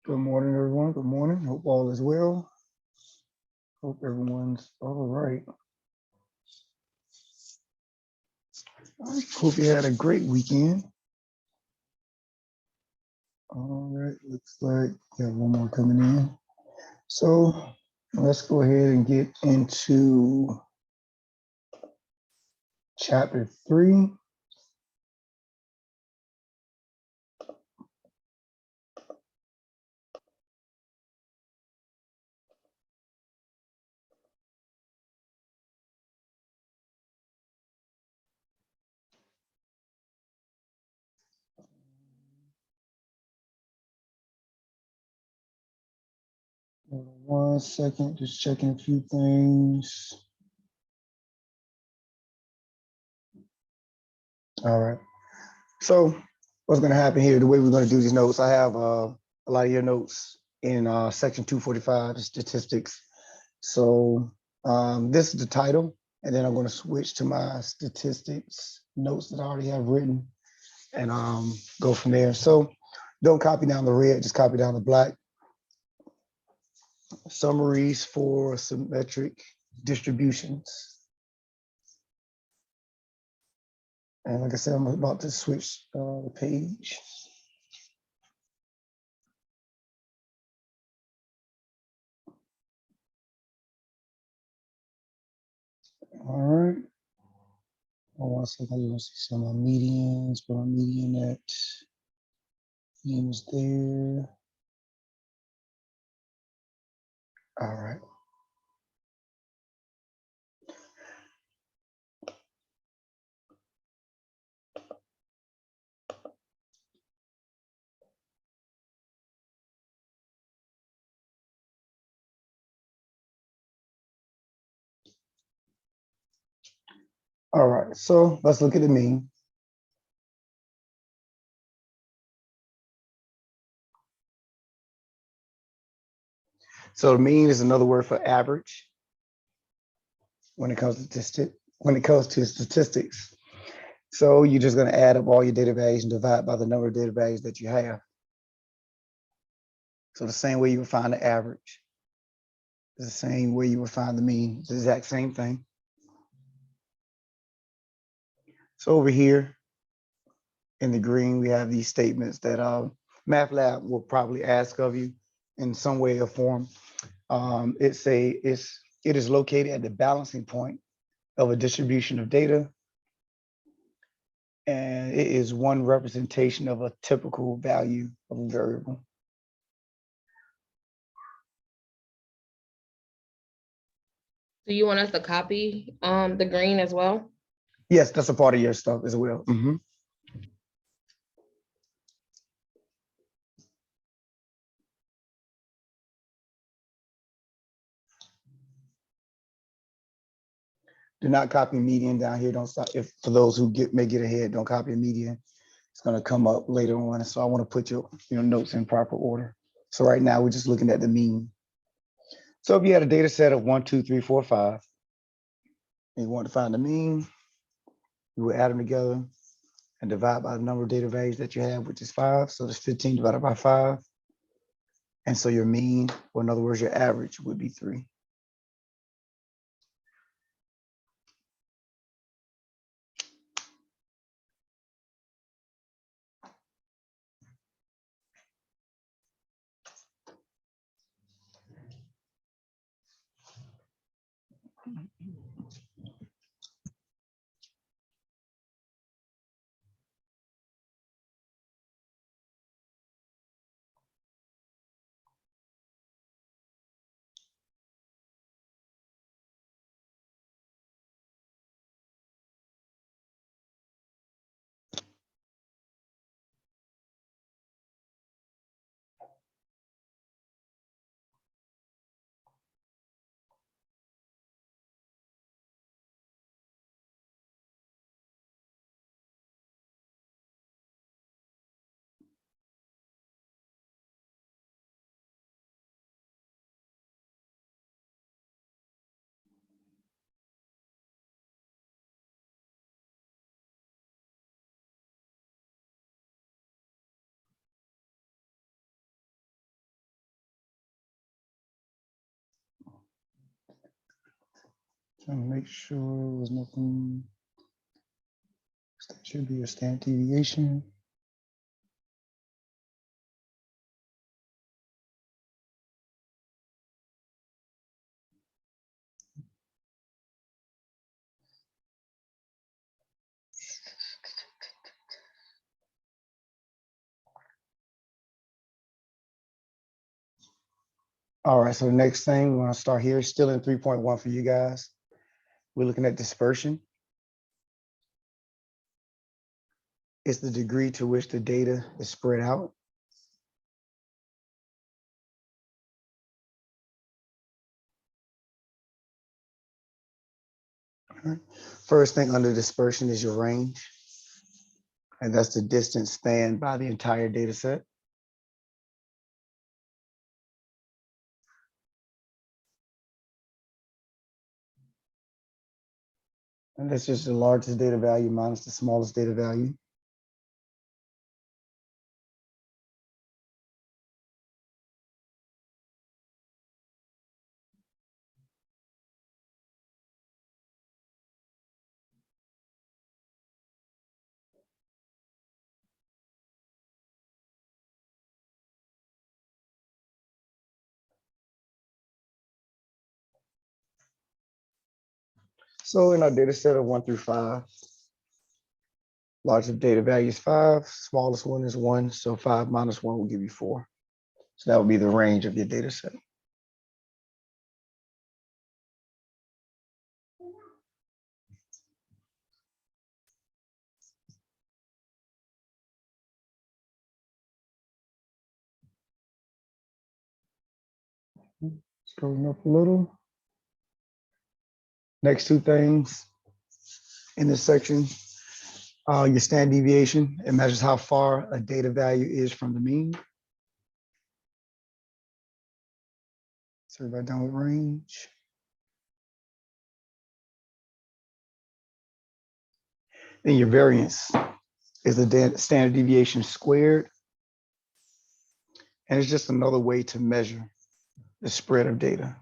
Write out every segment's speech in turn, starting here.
Good morning, everyone. Good morning. Hope all is well. Hope everyone's all right. I hope you had a great weekend. All right, looks like we have one more coming in. So let's go ahead and get into chapter 3. One second, just checking a few things. All right. So what's going to happen here, the way we're going to do these notes, I have a lot of your notes in section 245, statistics. So this is the title, and then I'm going to switch to my statistics notes that I already have written and go from there. So don't copy down the red, just copy down the black. Summaries for symmetric distributions. And like I said, I'm about to switch the page. All right. One second, I want to see some of my medians, but my median at median is there. All right. All right, so let's look at the mean. So the mean is another word for average when it comes to statistics. So you're just going to add up all your data values and divide by the number of data values that you have. So the same way you would find the average is the same way you would find the mean. It's the exact same thing. So over here in the green, we have these statements that MATLAB will probably ask of you in some way or form. It is located at the balancing point of a distribution of data, and it is one representation of a typical value of a variable. Do you want us to copy the green as well? Yes, that's a part of your stuff as well. Do not copy median down here. Don't stop. If for those who may get ahead, don't copy a median. It's going to come up later on. So I want to put your notes in proper order. So right now we're just looking at the mean. So if you had a data set of 1, 2, 3, 4, 5, and you want to find the mean, you would add them together and divide by the number of data values that you have, which is 5. So that's 15 divided by 5. And so your mean, or in other words, your average would be 3. Trying to make sure there was nothing. That should be a standard deviation. All right, so the next thing we're gonna start here, still in 3.1 for you guys. We're looking at dispersion. It's the degree to which the data is spread out. All right. First thing under dispersion is your range. And that's the distance spanned by the entire data set. And that's just the largest data value minus the smallest data value. So in our data set of 1 through 5, largest data value is 5, smallest one is 1. So 5 minus 1 will give you 4. So that would be the range of your data set. Scrolling up a little. Next two things in this section, your standard deviation. It measures how far a data value is from the mean. So everybody done with range. Then your variance is the standard deviation squared. And it's just another way to measure the spread of data.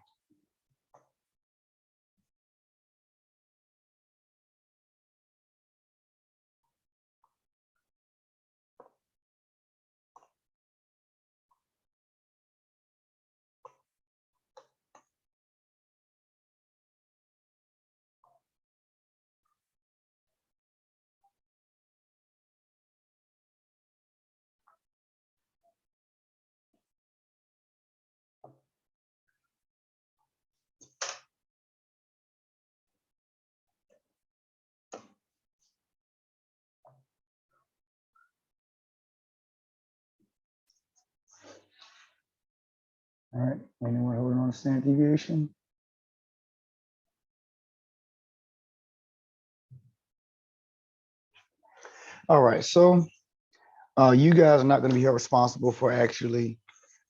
All right, anyone holding on to standard deviation? All right, so you guys are not going to be held responsible for actually,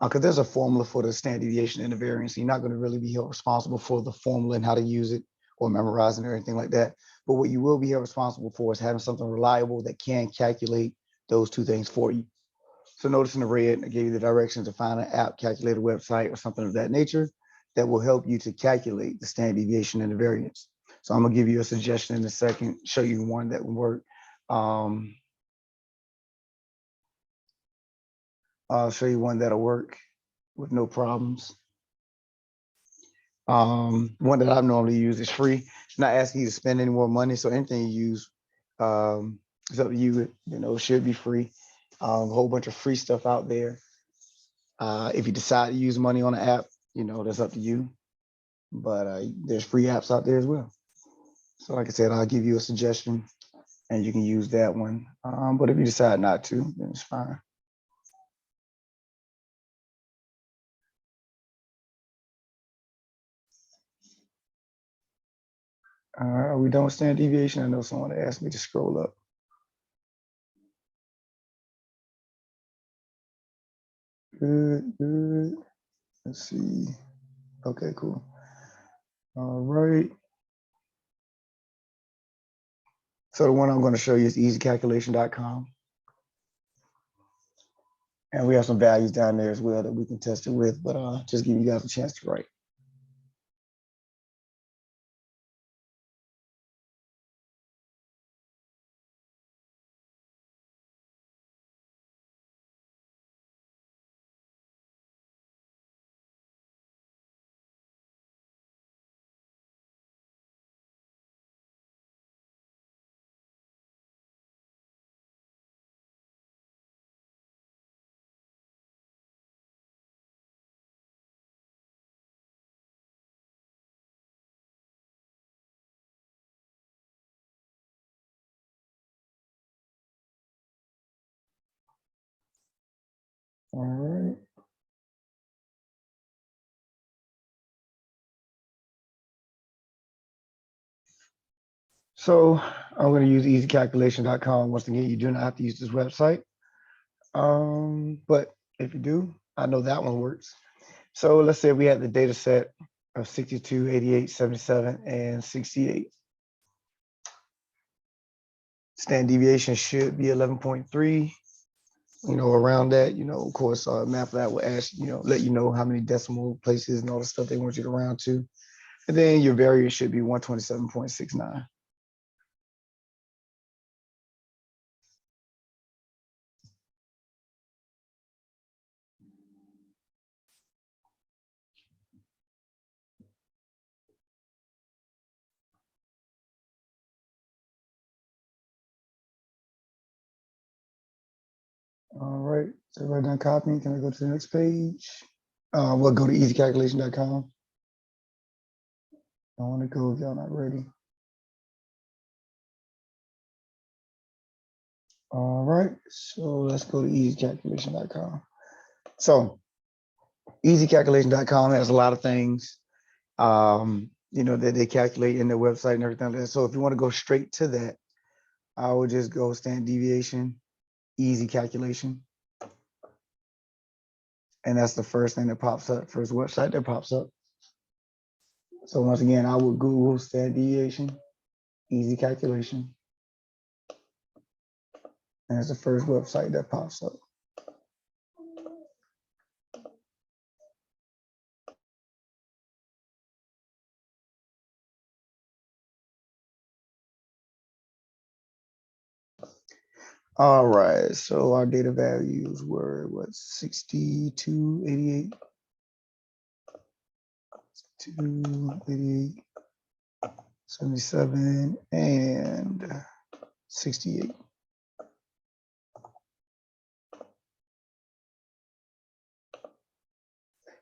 because there's a formula for the standard deviation and the variance. You're not going to really be held responsible for the formula and how to use it or memorizing or anything like that. But what you will be held responsible for is having something reliable that can calculate those two things for you. So notice in the red, I gave you the directions to find an app calculator website or something of that nature that will help you to calculate the standard deviation and the variance. So I'm gonna give you a suggestion in a second, show you one that would work. I'll show you one that'll work with no problems. One that I've normally used is free. It's not asking you to spend any more money. So anything you use, it's up to you. You know, it should be free. A whole bunch of free stuff out there. If you decide to use money on an app, you know, that's up to you. But there's free apps out there as well. So like I said, I'll give you a suggestion and you can use that one. But if you decide not to, then it's fine. All right, are we done with standard deviation? I know someone asked me to scroll up. Good, good. Let's see. Okay, cool. All right. So the one I'm going to show you is easycalculation.com. And we have some values down there as well that we can test it with, but just give you guys a chance to write. All right. So I'm going to use easycalculation.com. Once again, you do not have to use this website. But if you do, I know that one works. So let's say we had the data set of 62, 88, 77, and 68. Standard deviation should be 11.3. Around that, of course, MATLAB will ask, let you know how many decimal places and all the stuff they want you to round to. And then your variance should be 127.69. All right, so everybody done copying? Can I go to the next page? We'll go to easycalculation.com. I want to go if y'all not ready. All right, so let's go to easycalculation.com. So easycalculation.com has a lot of things, that they calculate in their website and everything like that. So if you want to go straight to that, I would just go standard deviation, easy calculation. And that's the first thing that pops up, first website that pops up. So once again, I would Google standard deviation, easy calculation. And that's the first website that pops up. All right, so our data values were what, 62, 88, 88, 77, and 68.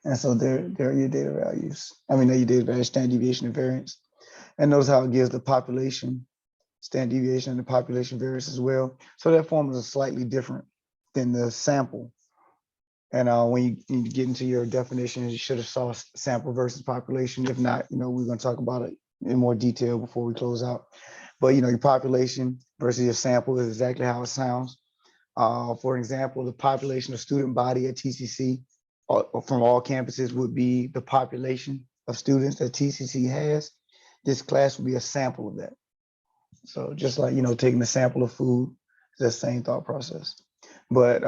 And so there are your data values. They're your data values, standard deviation and variance. And notice how it gives the population, standard deviation and the population variance as well. So that formula is slightly different than the sample. And when you get into your definitions, you should have saw sample versus population. If not, we're going to talk about it in more detail before we close out. But your population versus your sample is exactly how it sounds. For example, the population of student body at TCC from all campuses would be the population of students that TCC has. This class would be a sample of that. So just like, taking a sample of food, it's the same thought process. But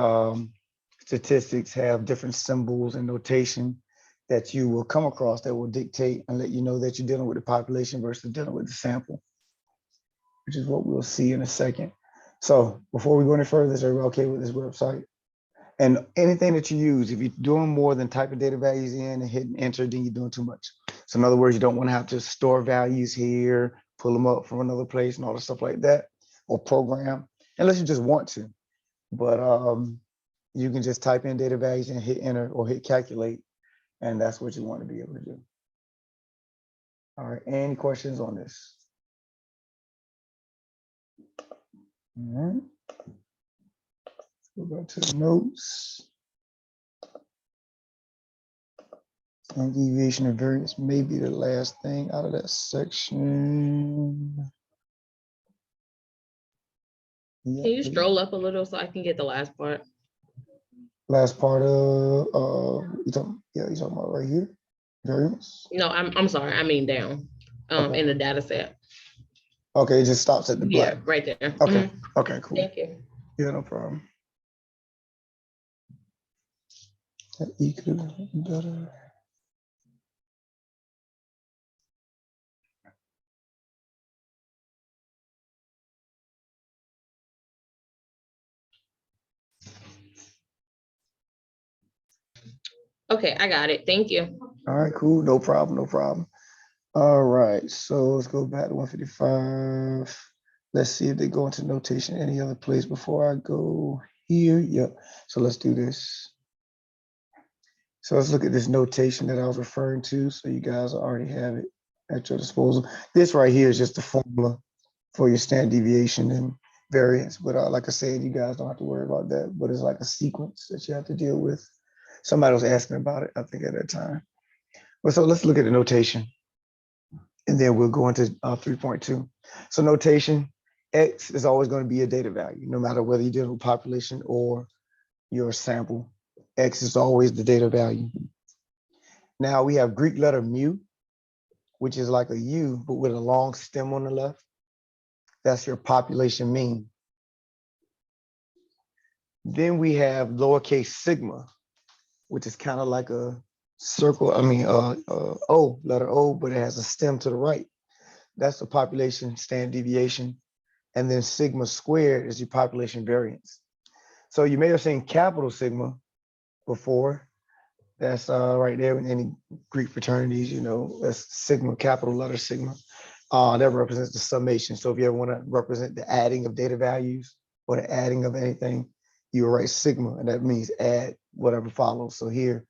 statistics have different symbols and notation that you will come across that will dictate and let you know that you're dealing with the population versus dealing with the sample, which is what we'll see in a second. So before we go any further, is everybody okay with this website? And anything that you use, if you're doing more than typing data values in and hitting enter, then you're doing too much. So in other words, you don't want to have to store values here, pull them up from another place and all the stuff like that, or program, unless you just want to. But you can just type in data values and hit enter or hit calculate, and that's what you want to be able to do. All right, any questions on this? All right. Go back to the notes. And deviation and variance may be the last thing out of that section. Can you scroll up a little so I can get the last part? Last part of you talking about right here, variance. No, I'm sorry. I mean down, Okay. in the data set. Okay, it just stops at the black. Yeah, right there. Okay. Okay, cool. Thank you. Yeah, no problem. That E could have been better. Okay, I got it. Thank you. All right, cool. No problem. No problem. All right, so let's go back to 155. Let's see if they go into notation any other place before I go here. Yep. So let's do this. So let's look at this notation that I was referring to. So you guys already have it at your disposal. This right here is just the formula for your standard deviation and variance, but like I said, you guys don't have to worry about that, but it's like a sequence that you have to deal with. Somebody was asking about it, I think at that time. But so let's look at the notation and then we'll go into 3.2. So notation, X is always going to be a data value, no matter whether you deal with population or your sample. X is always the data value. Now we have Greek letter mu, which is like a U, but with a long stem on the left. That's your population mean. Then we have lowercase sigma, which is kind of like a circle, O, letter O, but it has a stem to the right. That's the population standard deviation. And then sigma squared is your population variance. So you may have seen capital sigma before. That's right there in any Greek fraternities, that's sigma, capital letter sigma. That represents the summation. So if you ever want to represent the adding of data values or the adding of anything, you write sigma, and that means add whatever follows. So here,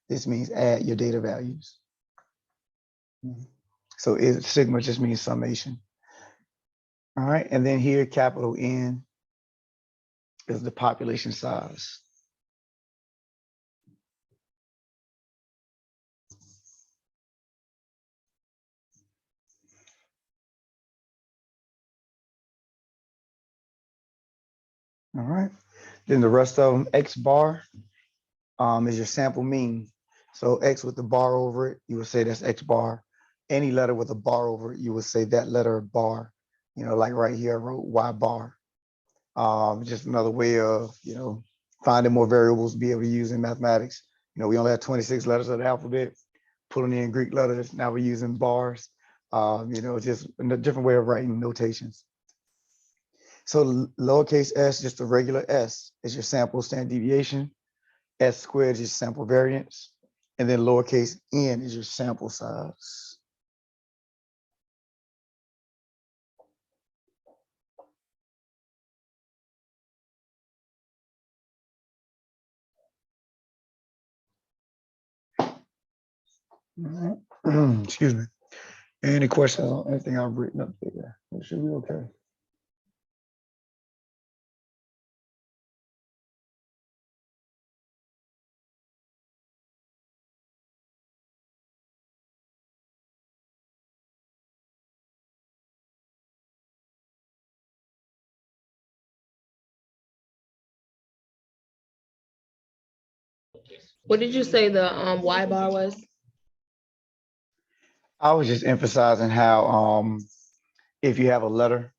this means add your data values. So sigma just means summation. All right, and then here, capital N is the population size. All right, then the rest of them, X bar is your sample mean. So X with the bar over it, you would say that's X bar. Any letter with a bar over it, you would say that letter bar. Like right here, I wrote Y bar. Just another way of, finding more variables to be able to use in mathematics. We only have 26 letters of the alphabet, pulling in Greek letters. Now we're using bars, just a different way of writing notations. So lowercase s, just a regular S, is your sample standard deviation. S squared is your sample variance. And then lowercase n is your sample size. Excuse me. Any questions on anything I've written up there? It should be okay. What did you say the Y bar was? I was just emphasizing how if you have a letter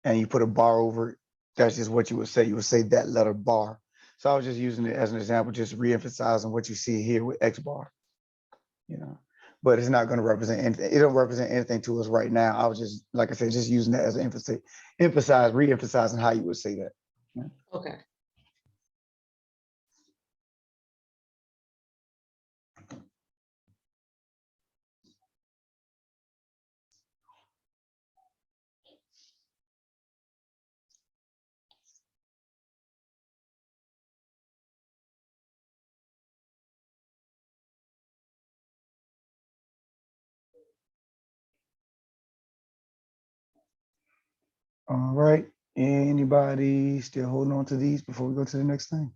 and you put a bar over it, that's just what you would say. You would say that letter bar. So I was just using it as an example, just re-emphasizing what you see here with X bar, but it's not going to represent anything. It don't represent anything to us right now. I was just, like I said, just using that as an emphasis, re-emphasizing how you would say that. Okay. All right. Anybody still holding on to these before we go to the next thing?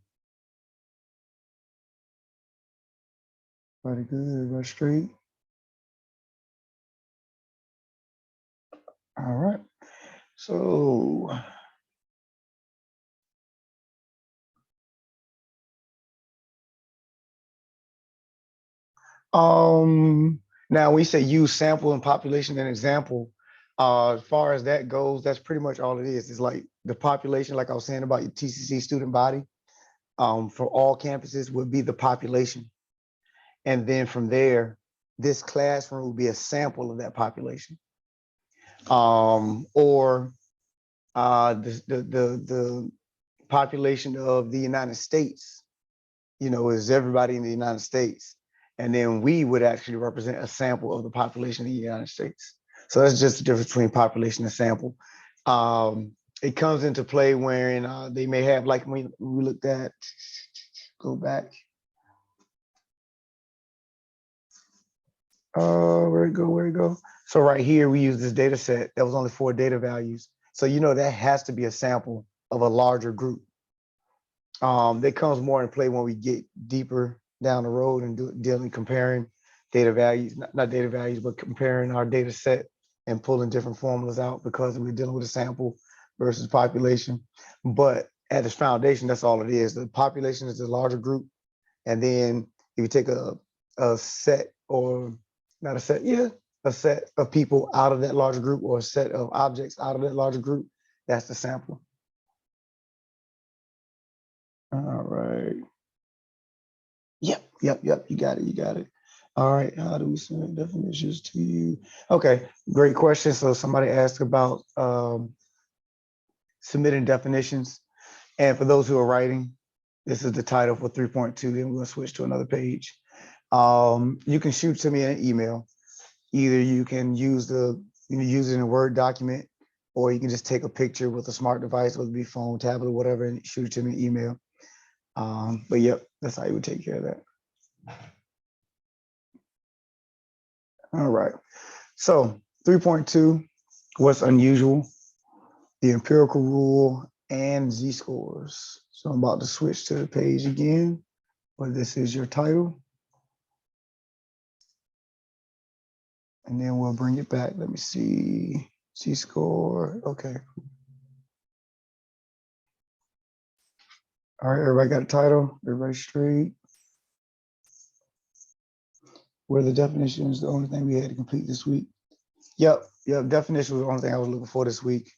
Everybody good? Everybody straight? All right. So now we say use sample and population and example. As far as that goes, that's pretty much all it is. It's like the population, like I was saying about your TCC student body, for all campuses would be the population. And then from there, this classroom would be a sample of that population. Or the population of the United States, is everybody in the United States. And then we would actually represent a sample of the population of the United States. So that's just the difference between population and sample. It comes into play when they may have, like we looked at, go back. Where it go? So right here, we use this data set that was only 4 data values. So you know that has to be a sample of a larger group. That comes more in play when we get deeper down the road and dealing comparing data values, not data values, but comparing our data set and pulling different formulas out because we're dealing with a sample versus population. But at its foundation, that's all it is. The population is the larger group. And then if you take a set or not a set, yeah, a set of people out of that larger group or a set of objects out of that larger group, that's the sample. All right. Yep. You got it. All right. How do we submit definitions to you? Okay, great question. So somebody asked about submitting definitions. And for those who are writing, this is the title for 3.2. Then we're going to switch to another page. You can shoot to me an email. Either you can use it in a Word document, or you can just take a picture with a smart device, whether it be phone, tablet, whatever, and shoot it to me an email. But yep, that's how you would take care of that. All right. So 3.2, what's unusual, the empirical rule, and z-scores. So I'm about to switch to the page again, but this is your title. And then we'll bring it back. Let me see. Z-score. Okay. All right, everybody got a title? Everybody straight? Were the definitions the only thing we had to complete this week? Yep, definition was the only thing I was looking for this week.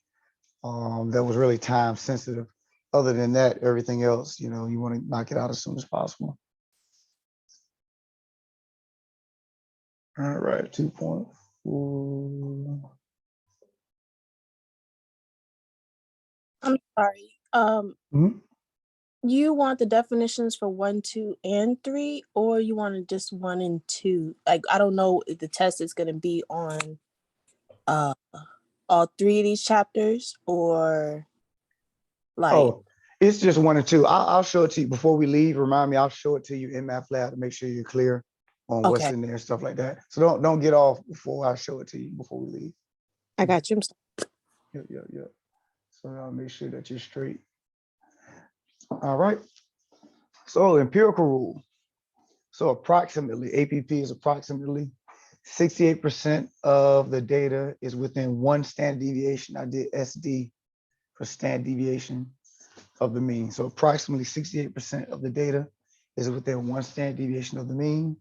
That was really time sensitive. Other than that, everything else, you want to knock it out as soon as possible. All right, 2.4. I'm sorry. You want the definitions for 1, 2, and 3, or you want just 1 and 2? Like, I don't know if the test is going to be on all 3 of these chapters, or like. Oh, it's just 1 and 2. I'll show it to you before we leave. Remind me, I'll show it to you in MathLab to make sure you're clear on what's in there and stuff like that. So don't get off before I show it to you before we leave. I got you. Yep. So I'll make sure that you're straight. All right. So empirical rule. So approximately, APP is approximately 68% of the data is within 1 standard deviation. I did SD for standard deviation of the mean. So approximately 68% of the data is within 1 standard deviation of the mean.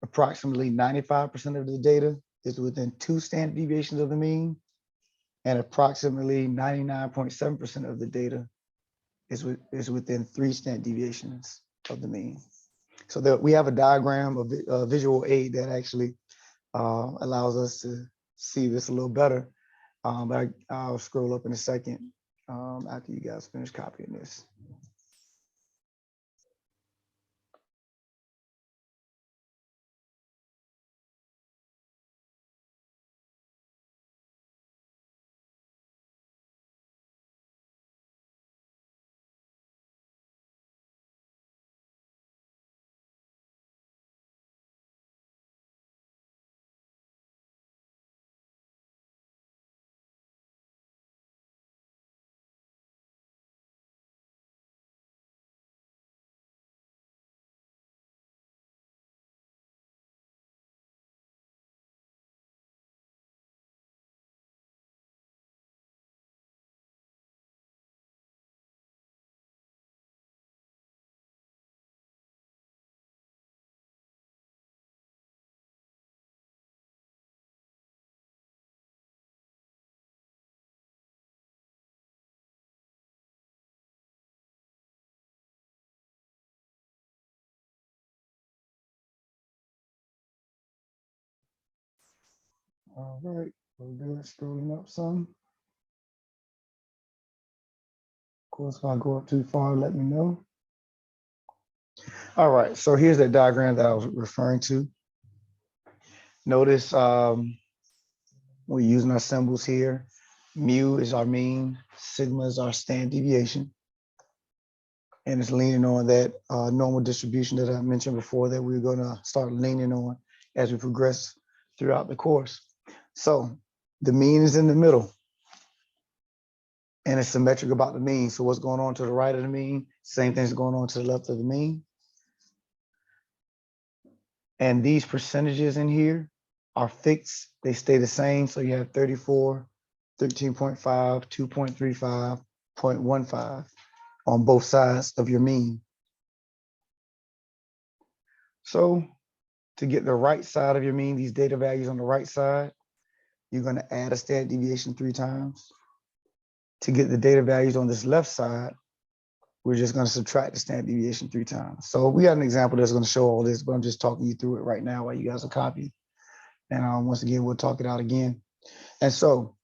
Approximately 95% of the data is within 2 standard deviations of the mean. And approximately 99.7% of the data is within 3 standard deviations of the mean. So that we have a diagram of a visual aid that actually allows us to see this a little better. But I'll scroll up in a second after you guys finish copying this. All right, we're good. Scrolling up some. Of course, if I go up too far, let me know. All right, so here's that diagram that I was referring to. Notice we're using our symbols here. Mu is our mean, sigma is our standard deviation. And it's leaning on that normal distribution that I mentioned before that we're gonna start leaning on as we progress throughout the course. So the mean is in the middle. and it's symmetric about the mean. So what's going on to the right of the mean? Same thing's going on to the left of the mean. And these percentages in here are fixed. They stay the same. So you have 34, 13.5, 2.35, 0.15 on both sides of your mean. So to get the right side of your mean, these data values on the right side, you're going to add a standard deviation 3 times. To get the data values on this left side, we're just going to subtract the standard deviation 3 times. So we got an example that's going to show all this, but I'm just talking you through it right now while you guys are copying. And once again, we'll talk it out again. And so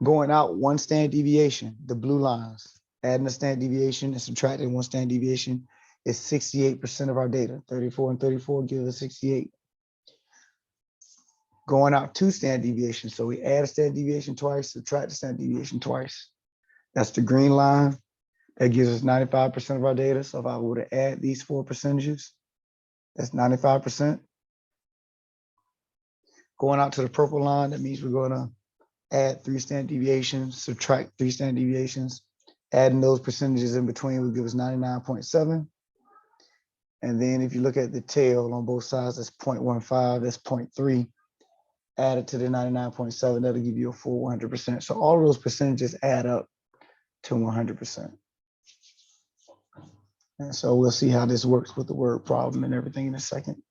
going out 1 standard deviation, the blue lines, adding a standard deviation and subtracting 1 standard deviation is 68% of our data. 34 and 34 give us 68. Going out 2 standard deviations. So we add a standard deviation twice, subtract the standard deviation twice. That's the green line. That gives us 95% of our data. So if I were to add these 4 percentages, that's 95%. Going out to the purple line, that means we're going to add 3 standard deviations, subtract 3 standard deviations, adding those percentages in between will give us 99.7. And then if you look at the tail on both sides, that's 0.15, that's 0.3. Added to the 99.7, that'll give you a full 100%. So all of those percentages add up to 100%. And so we'll see how this works with the word problem and everything in a second.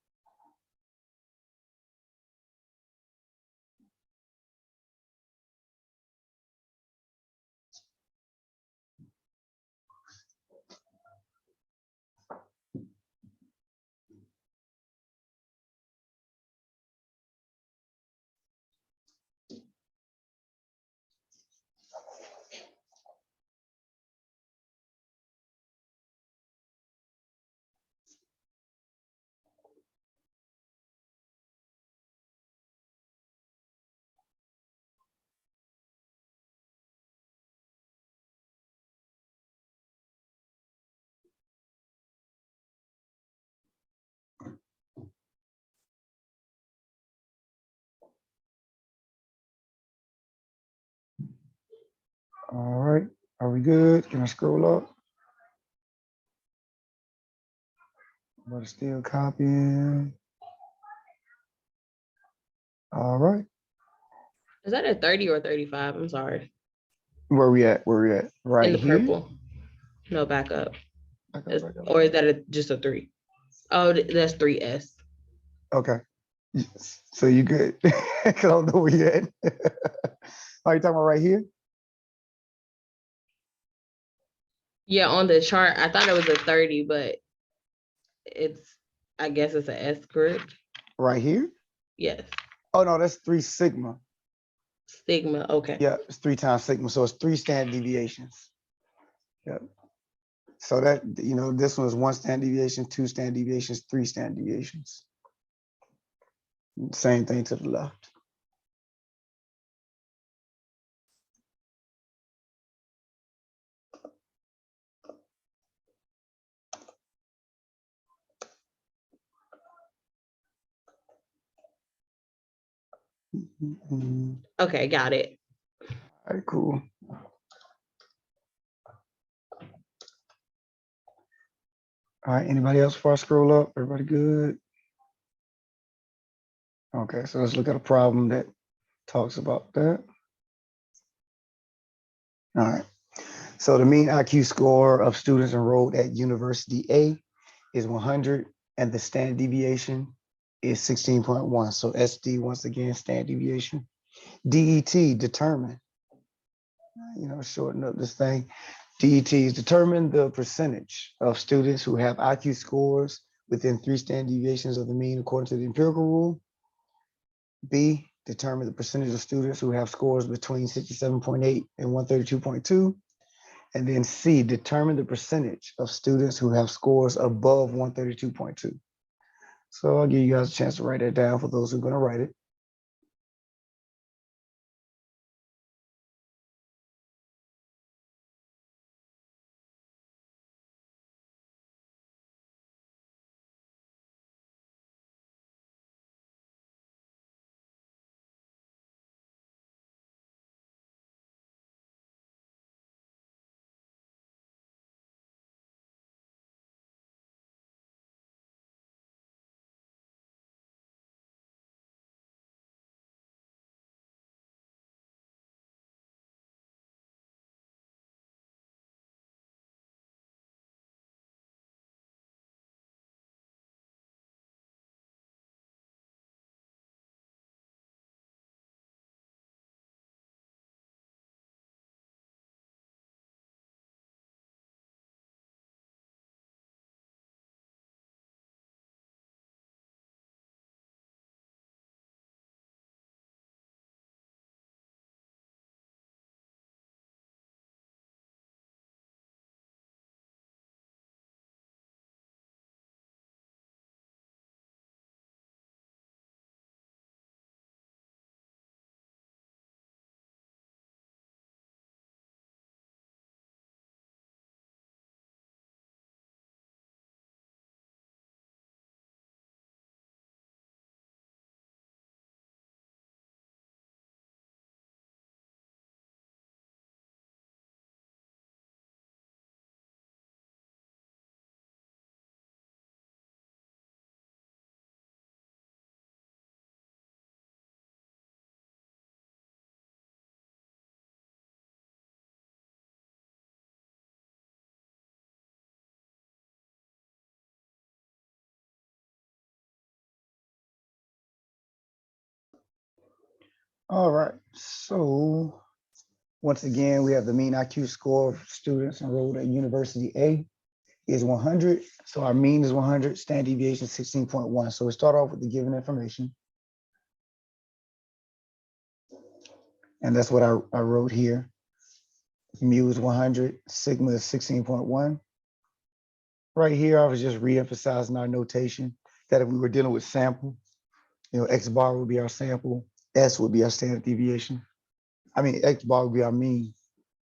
All right, are we good? Can I scroll up? But still copying. All right. Is that a 30 or 35? I'm sorry. Where we at? Where we at? Right In the here? purple. No, back up. Back Is- up, back up. Or is that just a 3? Oh, that's 3S. Okay. So you good? I don't know where you at. Are you talking about right here? Yeah, on the chart, I thought it was a 30, but I guess it's an S, correct? Right here? Yes. Oh no, that's 3 sigma. Sigma, okay. Yeah, it's 3 times sigma. So it's 3 standard deviations. Yep. So that, this one is 1 standard deviation, 2 standard deviations, 3 standard deviations. Same thing to the left. Okay, got it. All right, cool. All right, anybody else before I scroll up? Everybody good? Okay, so let's look at a problem that talks about that. All right, so the mean IQ score of students enrolled at University A is 100 and the standard deviation is 16.1. So SD, once again, standard deviation. DET, determine, shorten up this thing. DET is determine the percentage of students who have IQ scores within 3 standard deviations of the mean according to the empirical rule. B, determine the percentage of students who have scores between 67.8 and 132.2. And then C, determine the percentage of students who have scores above 132.2. So I'll give you guys a chance to write that down for those who are going to write it. All right, so once again, we have the mean IQ score of students enrolled at University A is 100. So our mean is 100, standard deviation 16.1. So we start off with the given information. And that's what I wrote here. Mu is 100, sigma is 16.1. Right here, I was just re-emphasizing our notation that if we were dealing with sample, X bar would be our sample, S would be our standard deviation. I mean, X bar would be our mean,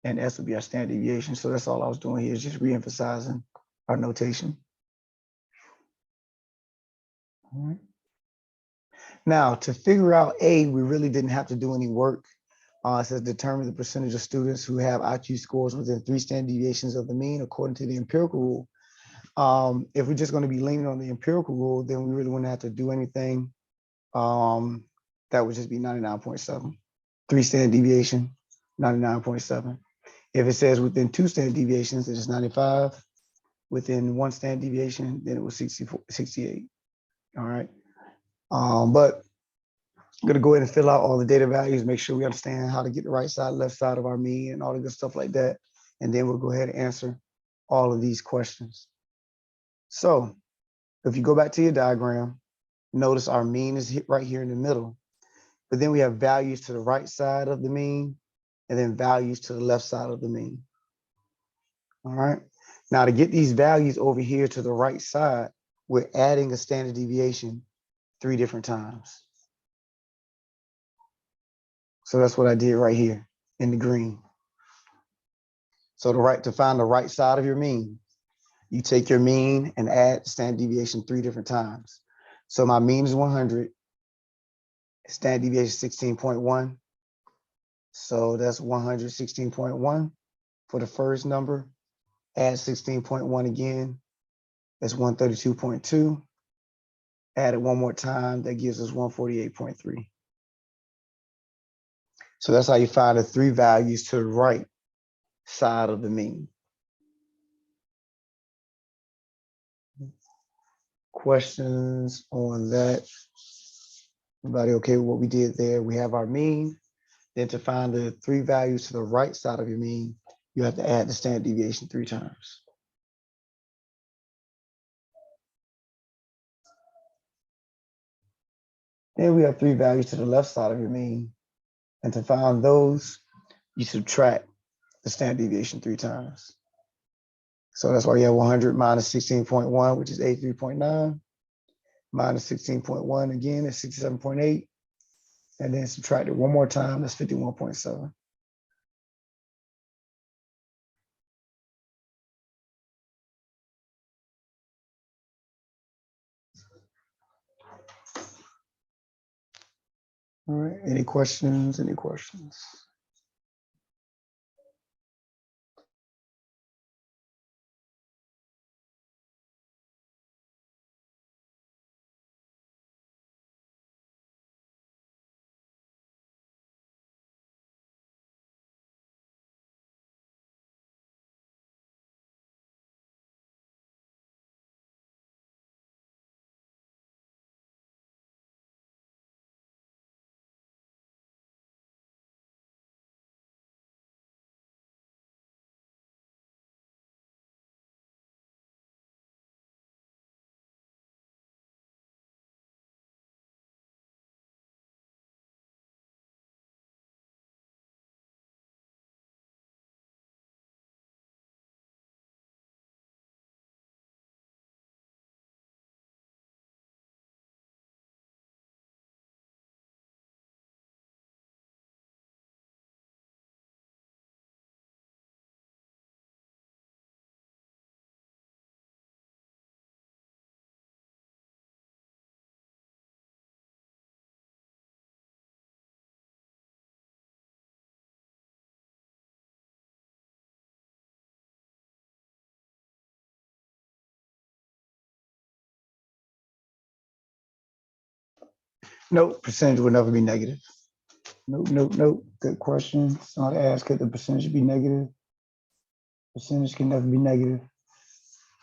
and S would be our standard deviation. So that's all I was doing here, is just re-emphasizing our notation. All right. Now, to figure out A, we really didn't have to do any work. It says determine the percentage of students who have IQ scores within 3 standard deviations of the mean according to the empirical rule. If we're just going to be leaning on the empirical rule, then we really wouldn't have to do anything. That would just be 99.7. 3 standard deviation, 99.7. If it says within 2 standard deviations, it is 95. Within 1 standard deviation, then it was 64, 68. All right. But I'm going to go ahead and fill out all the data values, make sure we understand how to get the right side, left side of our mean and all the good stuff like that. And then we'll go ahead and answer all of these questions. So if you go back to your diagram, notice our mean is right here in the middle, but then we have values to the right side of the mean and then values to the left side of the mean. All right. Now to get these values over here to the right side, we're adding a standard deviation 3 different times. So that's what I did right here in the green. So to find the right side of your mean, you take your mean and add standard deviation 3 different times. So my mean is 100, standard deviation 16.1. So that's 116.1 for the first number. Add 16.1 again, that's 132.2. Add it one more time, that gives us 148.3. So that's how you find the 3 values to the right side of the mean. Questions on that? Everybody okay with what we did there? We have our mean. Then to find the 3 values to the right side of your mean, you have to add the standard deviation 3 times. Then we have 3 values to the left side of your mean. And to find those, you subtract the standard deviation 3 times. So that's why you have 100 minus 16.1, which is 83.9, minus 16.1 again is 67.8, and then subtract it one more time, that's 51.7. All right, any questions, any questions? Nope, percentage will never be negative. Nope, nope, nope. Good question. Somebody asked, could the percentage be negative? Percentage can never be negative.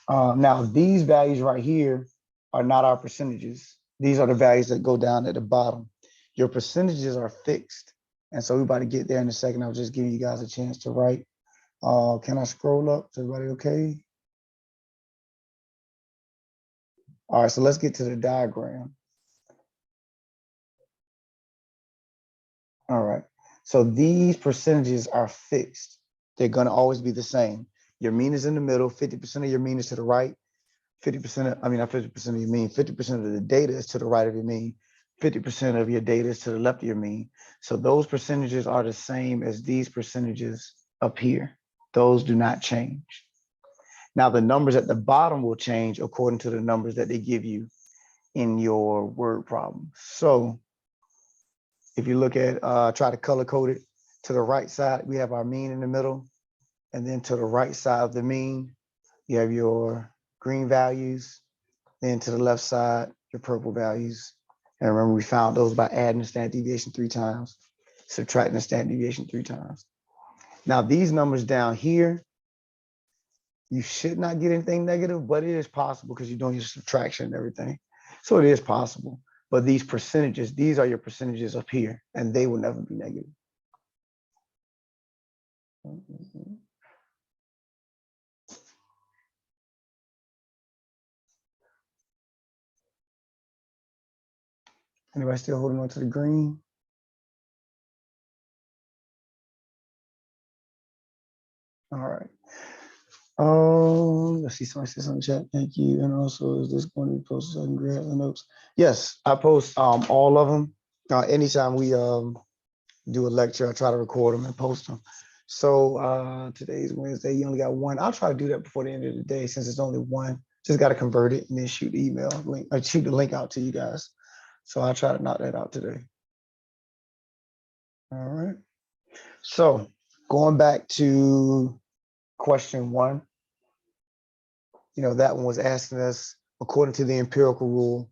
Now, these values right here are not our percentages. These are the values that go down at the bottom. Your percentages are fixed. And so we're about to get there in a second. I was just giving you guys a chance to write. Can I scroll up? Is everybody okay? All right, so let's get to the diagram. All right, so these percentages are fixed. They're gonna always be the same. Your mean is in the middle, 50% of your mean is to the right, 50% of, I mean, not 50% of your mean, 50% of the data is to the right of your mean, 50% of your data is to the left of your mean. So those percentages are the same as these percentages up here. Those do not change. Now the numbers at the bottom will change according to the numbers that they give you in your word problem. So if you look at, try to color code it, to the right side, we have our mean in the middle. And then to the right side of the mean, you have your green values. Then to the left side, your purple values. And remember, we found those by adding the standard deviation 3 times, subtracting the standard deviation 3 times. Now these numbers down here, you should not get anything negative, but it is possible because you're doing your subtraction and everything. So it is possible. But these percentages, these are your percentages up here, and they will never be negative. Anybody still holding on to the green? All right. Let's see, somebody says on the chat, thank you. And also, is this going to be posted so I can grab the notes? Yes, I post all of them. Anytime we do a lecture, I try to record them and post them. So today's Wednesday, you only got one. I'll try to do that before the end of the day since it's only one. Just got to convert it and then shoot the email link, or shoot the link out to you guys. So I'll try to knock that out today. All right. So going back to question 1, you know, that one was asking us, according to the empirical rule,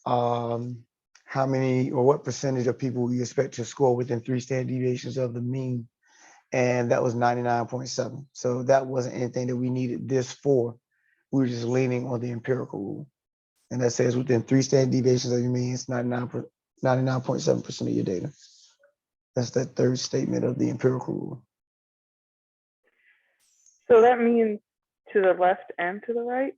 how many or what percentage of people you expect to score within 3 standard deviations of the mean. And that was 99.7. So that wasn't anything that we needed this for. We were just leaning on the empirical rule. And that says within 3 standard deviations of your mean, it's 99.7% of your data. That's the third statement of the empirical rule. So that means to the left and to the right?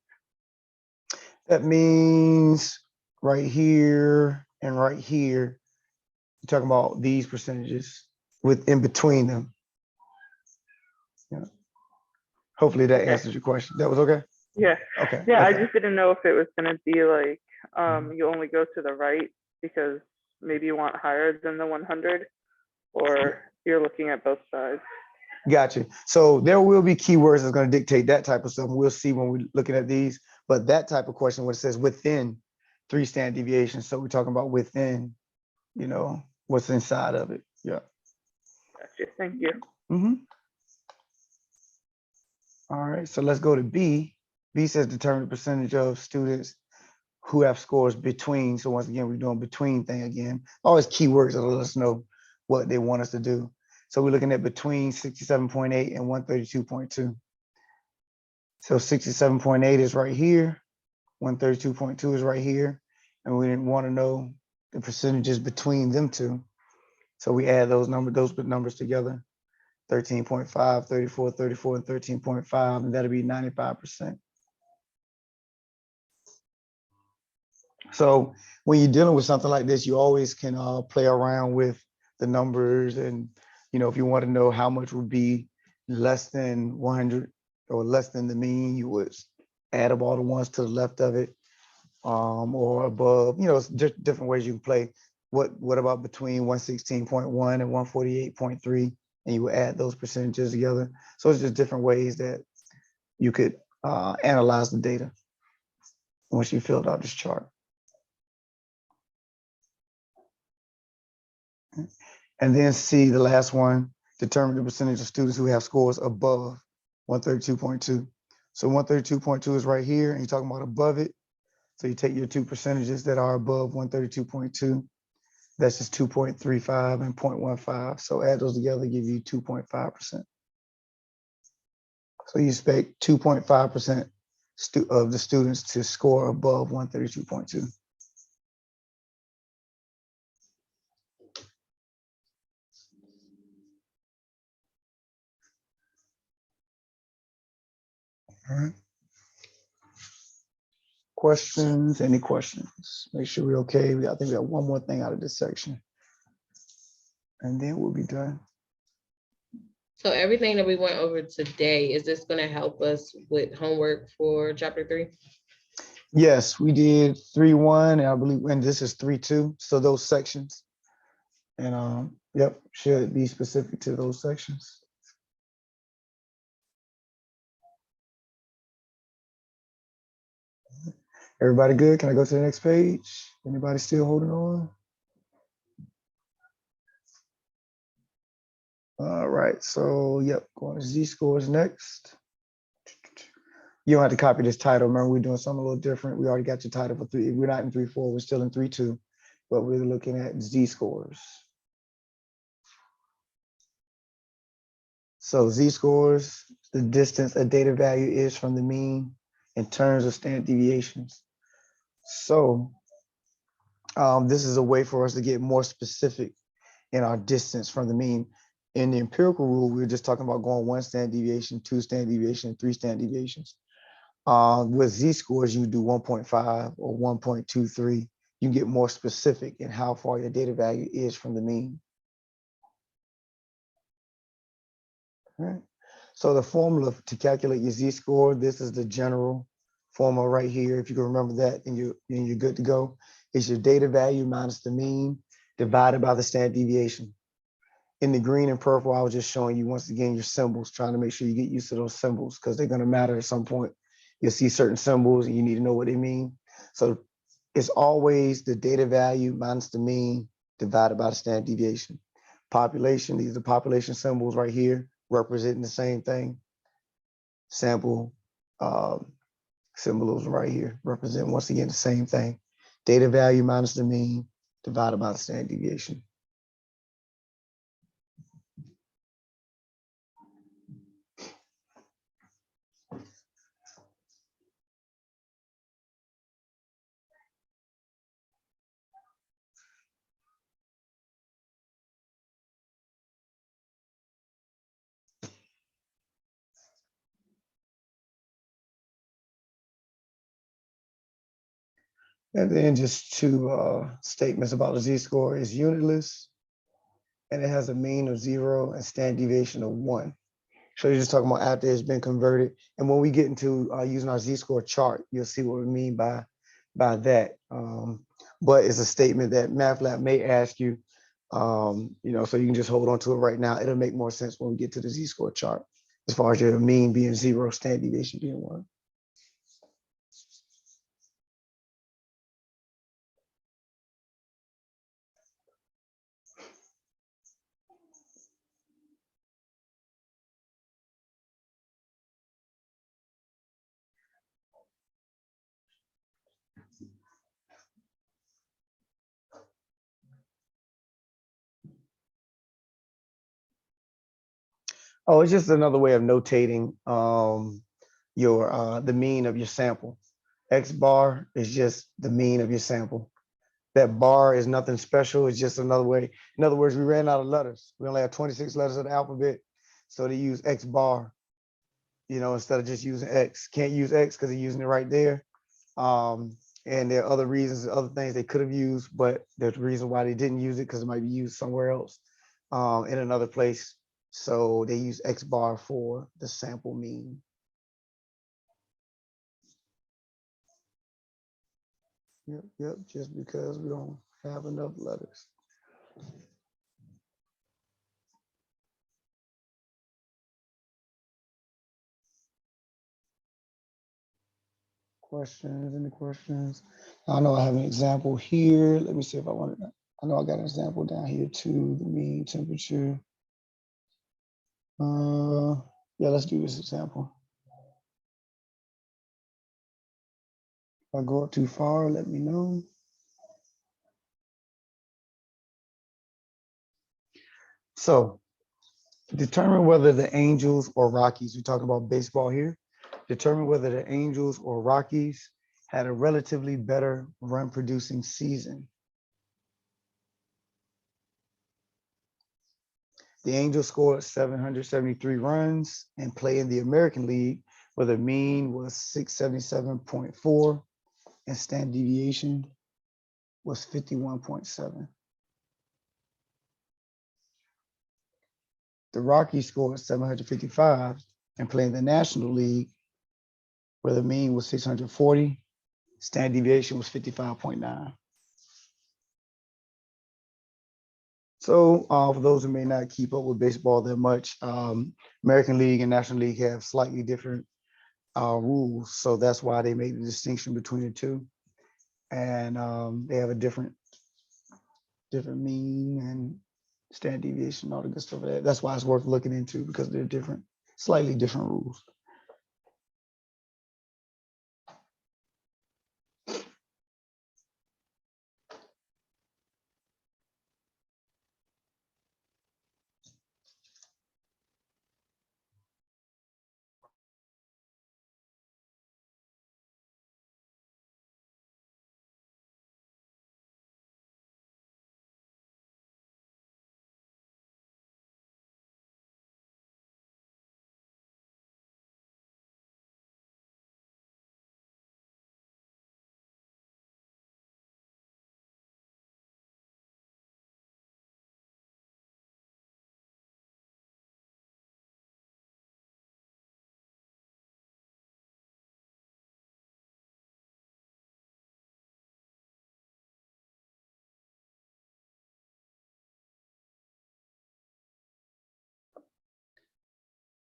That means right here and right here, you're talking about these percentages with in between them. Yeah. Hopefully that answers your question. That was okay? Yeah. Okay. Yeah, okay. I just didn't know if it was going to be like you only go to the right because maybe you want higher than the 100, or you're looking at both sides. Gotcha. So there will be keywords that's going to dictate that type of stuff. We'll see when we're looking at these. But that type of question, when it says within 3 standard deviations, so we're talking about within, you know, what's inside of it. Yeah. Gotcha. Thank you. Mm-hmm. All right. So let's go to B. B says determine the percentage of students who have scores between. So once again, we're doing between thing again. Always keywords that'll let us know what they want us to do. So we're looking at between 67.8 and 132.2. So 67.8 is right here, 132.2 is right here, and we didn't want to know the percentages between them two. So we add those numbers together, 13.5, 34, 34, and 13.5, and that'll be 95%. So when you're dealing with something like this, you always can play around with the numbers, and you know, if you want to know how much would be less than 100 or less than the mean, you would add up all the ones to the left of it, or above. You know, it's just different ways you can play. What about between 116.1 and 148.3, and you would add those percentages together. So it's just different ways that you could analyze the data once you filled out this chart. And then C, the last one, determine the percentage of students who have scores above 132.2. So 132.2 is right here, and you're talking about above it. So you take your 2 percentages that are above 132.2. That's just 2.35 and 0.15. So add those together, give you 2.5%. So you expect 2.5% of the students to score above 132.2. All right. Questions? Any questions? Make sure we're okay. I think we got one more thing out of this section, and then we'll be done. So everything that we went over today, is this gonna help us with homework for chapter 3? Yes, we did 3-1, and I believe, and this is 3-2. So those sections, and yep, should be specific to those sections. Everybody good? Can I go to the next page? Anybody still holding on? All right, so yep, going to Z-scores next. You don't have to copy this title. Remember, we're doing something a little different. We already got your title for 3. We're not in 3-4, we're still in 3-2, but we're looking at Z-scores. So Z-scores, the distance a data value is from the mean in terms of standard deviations. So this is a way for us to get more specific in our distance from the mean. In the empirical rule, we were just talking about going 1 standard deviation, 2 standard deviation, 3 standard deviations. With Z-scores, you do 1.5 or 1.23. You get more specific in how far your data value is from the mean. All right. So the formula to calculate your Z-score, this is the general formula right here. If you can remember that, and you're good to go. It's your data value minus the mean divided by the standard deviation. In the green and purple, I was just showing you once again your symbols, trying to make sure you get used to those symbols because they're going to matter at some point. You'll see certain symbols and you need to know what they mean. So it's always the data value minus the mean divided by the standard deviation. Population, these are population symbols right here representing the same thing. Sample symbols right here represent once again the same thing. Data value minus the mean divided by the standard deviation. And then just 2 statements about the Z-score is unitless, and it has a mean of 0 and standard deviation of 1. So you're just talking about after it's been converted. And when we get into using our Z-score chart, you'll see what we mean by that. But it's a statement that MATLAB may ask you, so you can just hold on to it right now. It'll make more sense when we get to the Z-score chart, as far as your mean being 0, standard deviation being 1. Oh, it's just another way of notating the mean of your sample. X bar is just the mean of your sample. That bar is nothing special. It's just another way. In other words, we ran out of letters. We only have 26 letters of the alphabet. So they use X bar, instead of just using X. Can't use X because they're using it right there. And there are other reasons, other things they could have used, but there's a reason why they didn't use it because it might be used somewhere else in another place. So they use X bar for the sample mean. Yep, just because we don't have enough letters. Questions, any questions? I know I have an example here. Let me see if I want to, I know I got an example down here too, the mean temperature. Yeah, let's do this example. If I go up too far, let me know. So determine whether the Angels or Rockies, we're talking about baseball here, determine whether the Angels or Rockies had a relatively better run producing season. The Angels scored 773 runs and play in the American League, where the mean was 677.4 and standard deviation was 51.7. The Rockies scored 755 and played in the National League, where the mean was 640, standard deviation was 55.9. So for those who may not keep up with baseball that much, American League and National League have slightly different rules. So that's why they made the distinction between the two. And they have a different mean and standard deviation, all the good stuff. That's why it's worth looking into, because they're different, slightly different rules.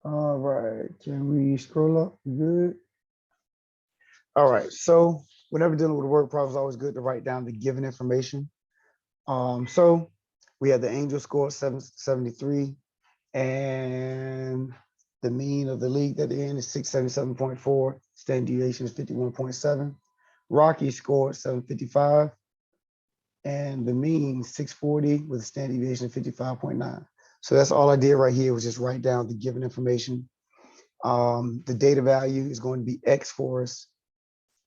All right, can we scroll up? Good. All right, so whenever dealing with a word problem, it's always good to write down the given information. So we had the Angels scored 773, and the mean of the league that they're in is 677.4. Standard deviation is 51.7. Rockies scored 755, and the mean 640 with a standard deviation of 55.9. So that's all I did right here, was just write down the given information. The data value is going to be X for us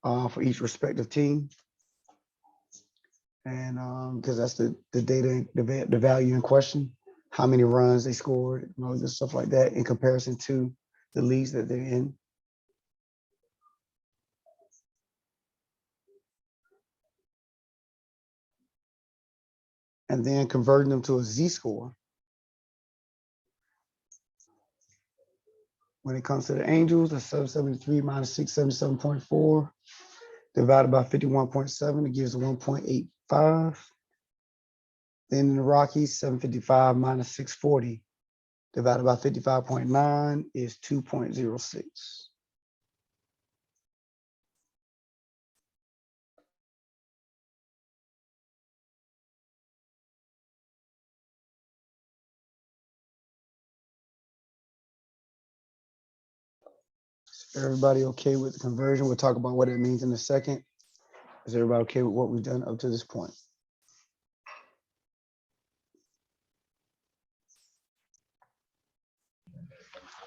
for each respective team. And because that's the data, the value in question, how many runs they scored, and all this stuff like that in comparison to the leagues that they're in. And then converting them to a Z-score. When it comes to the Angels, the 773 minus 677.4 divided by 51.7, it gives 1.85. Then in the Rockies, 755 minus 640 divided by 55.9 is 2.06. Everybody okay with the conversion? We'll talk about what it means in a second. Is everybody okay with what we've done up to this point?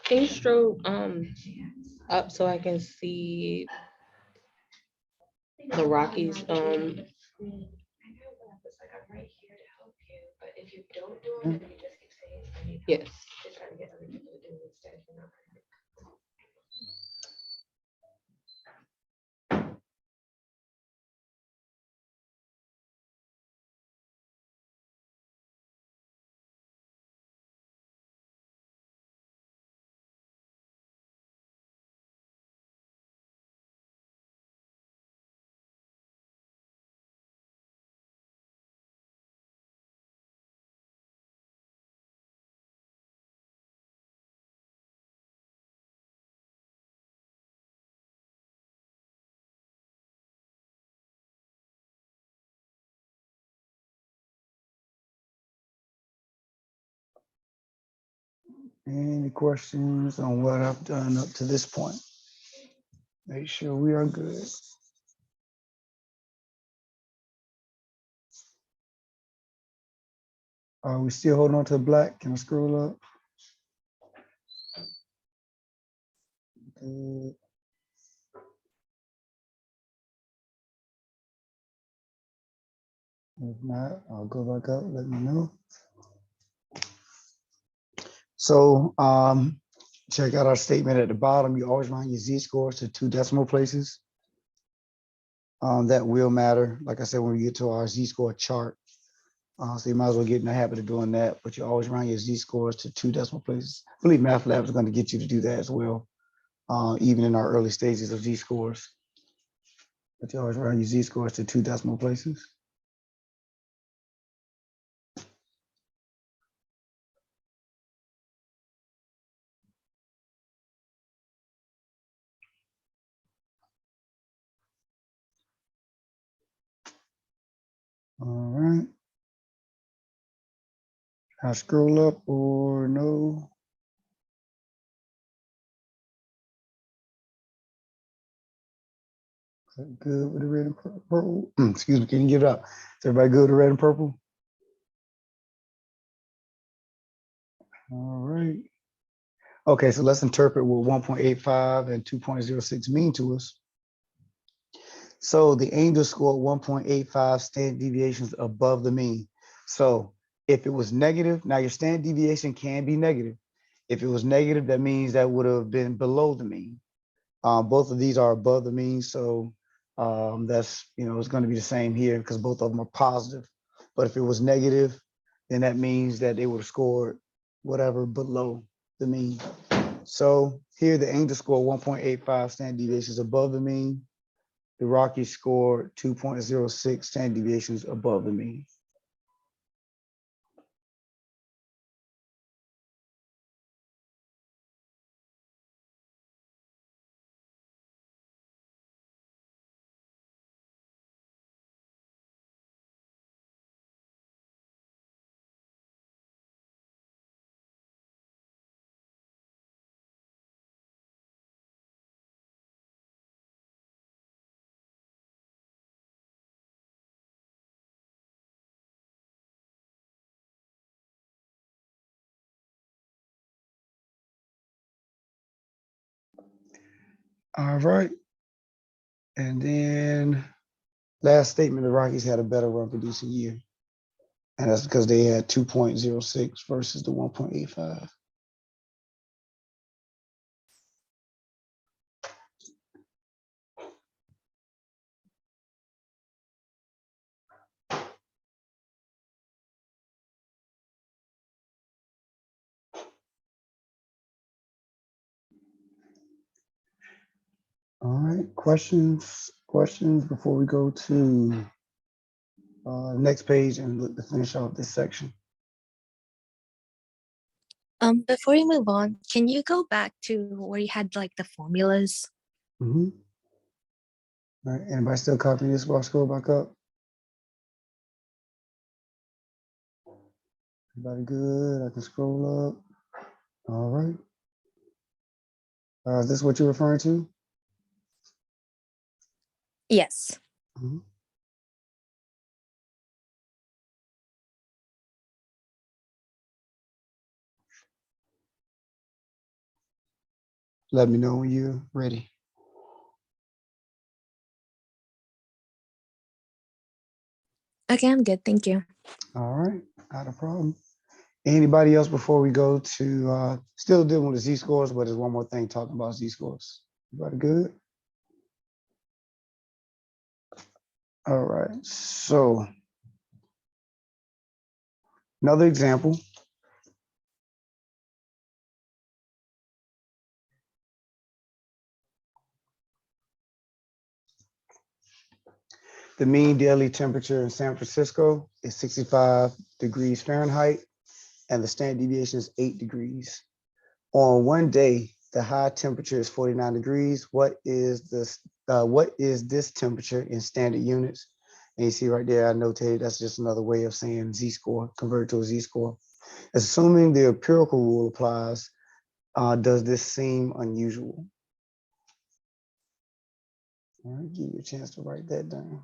Can you scroll up so I can see the Rockies? Yes. Any questions on what I've done up to this point? Make sure we are good. Are we still holding on to the black? Can I scroll up? Good. If not, I'll go back up, let me know. So check out our statement at the bottom. You always round your z-scores to 2 decimal places. That will matter. Like I said, when we get to our z-score chart. So you might as well get in the habit of doing that, but you always round your z-scores to 2 decimal places. I believe Math Lab is going to get you to do that as well, even in our early stages of z-scores. But you always round your z-scores to 2 decimal places. All right. I scroll up or no? Good with the red and purple? Excuse me, can you give it up? Is everybody good with the red and purple? All right. Okay, so let's interpret what 1.85 and 2.06 mean to us. So the angel scored 1.85 standard deviations above the mean. So if it was negative, now your standard deviation can be negative. If it was negative, that means that would have been below the mean. Both of these are above the mean, so that's, it's going to be the same here because both of them are positive. But if it was negative, then that means that they would have scored whatever below the mean. So here the angel scored 1.85 standard deviations above the mean. The Rockies scored 2.06 standard deviations above the mean. All right. And then last statement, the Rockies had a better run producing year. And that's because they had 2.06 versus the 1.85. All right, questions before we go to next page and look to finish off this section. Before you move on, can you go back to where you had like the formulas? All right, anybody still copying this while I scroll back up? Everybody good? I can scroll up. All right. Is this what you're referring to? Yes. Let me know when you're ready. Okay, I'm good. Thank you. All right, not a problem. Anybody else before we go to still dealing with the z-scores, but there's one more thing talking about z-scores. Everybody good? All right, so another example. The mean daily temperature in San Francisco is 65 degrees Fahrenheit, and the standard deviation is 8 degrees. On one day, the high temperature is 49 degrees. What is this temperature in standard units? And you see right there, I notated that's just another way of saying z-score, converted to a z-score. Assuming the empirical rule applies, does this seem unusual? All right, give you a chance to write that down.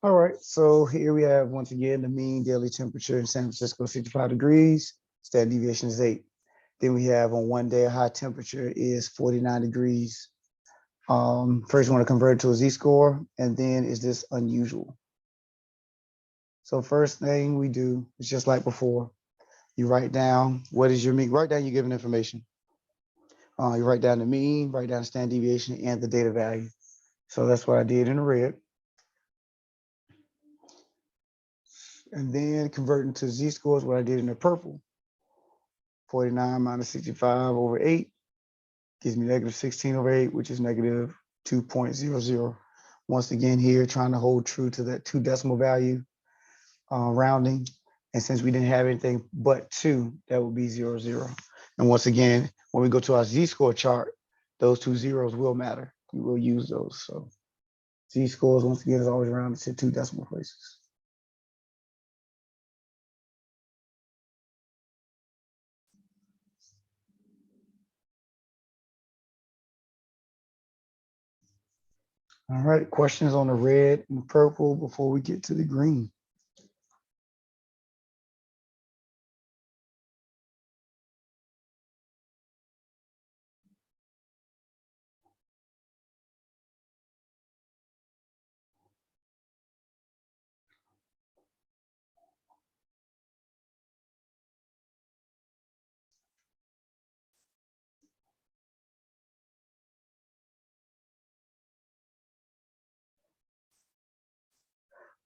All right, so here we have, once again, the mean daily temperature in San Francisco, 65 degrees, standard deviation is 8. Then we have on one day, a high temperature is 49 degrees. First, you want to convert it to a z-score, and then is this unusual? So first thing we do is just like before, you write down what is your mean, write down your given information. You write down the mean, write down the standard deviation and the data value. So that's what I did in the red. And then converting to z-scores, what I did in the purple. 49 minus 65 over 8 gives me negative 16 over 8, which is negative 2.00. Once again here, trying to hold true to that 2 decimal value rounding. And since we didn't have anything but 2, that would be 0, 0. And once again, when we go to our z-score chart, those 2 zeros will matter. We will use those. So z-scores, once again, is always rounded to 2 decimal places. All right, questions on the red and purple before we get to the green.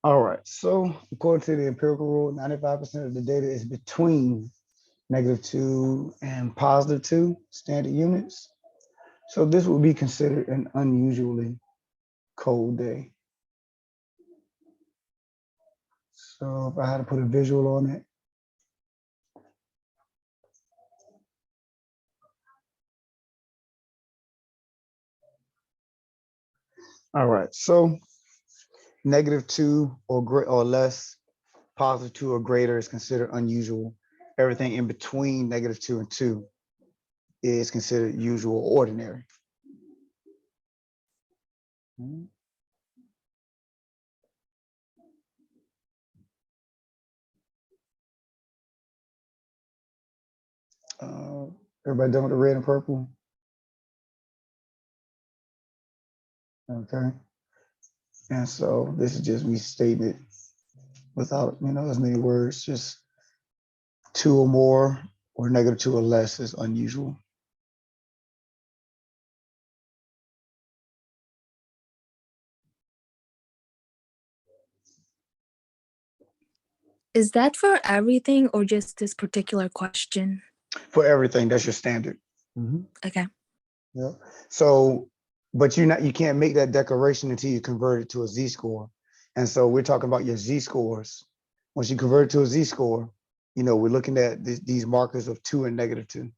All right, so according to the empirical rule, 95% of the data is between -2 and +2 standard units. So this would be considered an unusually cold day. So if I had to put a visual on it, all right, so -2 or less, +2 or greater is considered unusual. Everything in between -2 and 2 is considered usual or ordinary. Everybody done with the red and purple? Okay. And so this is just me stating it without, as many words, just 2 or more or -2 or less is unusual. Is that for everything or just this particular question? For everything, that's your standard. Okay. Yeah. So, but you can't make that declaration until you convert it to a z-score. And so we're talking about your z-scores. Once you convert it to a z-score, we're looking at these markers of 2 and -2.